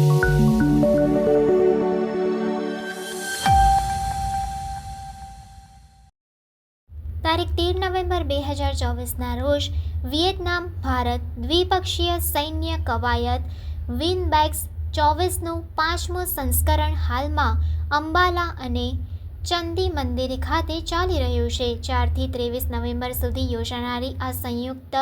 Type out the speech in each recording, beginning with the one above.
તારીખ 13 નવેમ્બર 2024ના રોજ વિયેતનામ ભારત દ્વિપક્ષીય સૈન્ય કવાયત વિનબેક્સ 24નું 5મું સંસ્કરણ હાલમાં અંબાલા અને ચંદી મંદિર ખાતે ચાલી રહ્યું છે. 4થી 23 નવેમ્બર સુધી યોજાનારી આ સંયુક્ત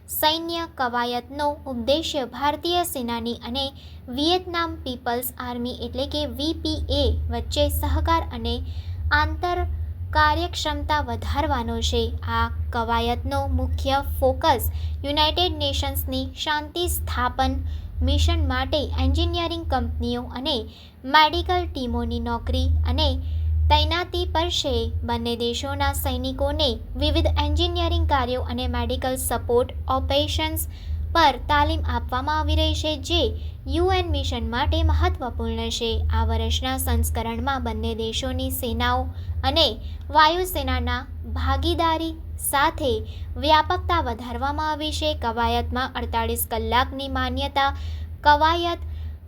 સૈન્ય કવાયતનો ઉદ્દેશ્ય ભારતીય સેનાની અને વિયેતનામ પીપલ્સ આર્મી એટલે કે VPA વચ્ચે સહકાર અને આંતર કાર્યક્ષમતા વધારવાનો છે. આ કવાયતનો મુખ્ય ફોકસ યુનાઇટેડ નેશન્સની શાંતિ સ્થાપન મિશન માટે એન્જિનિયરિંગ કંપનીઓ અને મેડિકલ ટીમોની નોકરી અને તૈનાતી પર છે. બંને દેશોના સૈનિકોને વિવિધ એન્જિનિયરિંગ કાર્યો અને મેડિકલ સપોર્ટ ઓપરેશન્સ પર તાલીમ આપવામાં આવી રહી છે, જે UN મિશન માટે મહત્વપૂર્ણ છે. આ વર્ષના સંસ્કરણમાં બંને દેશોની સેનાઓ અને વાયુસેનાના ભાગીદારી સાથે વ્યાપકતા વધારવામાં આવી છે. કવાયતમાં 48 કલાકની માન્યતા કવાયત,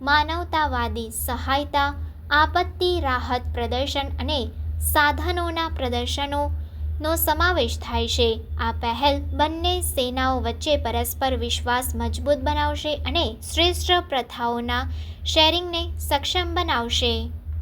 માનવતાવાદી સહાયતા, આપત્તિ રાહત પ્રદર્શન અને સાધનોના પ્રદર્શનનો સમાવેશ થાય છે. આ પહેલ બંને સેનાઓ વચ્ચે પરસ્પર વિશ્વાસ મજબૂત બનાવશે અને શ્રેષ્ઠ પ્રથાઓના શેરિંગને સક્ષમ બનાવશે.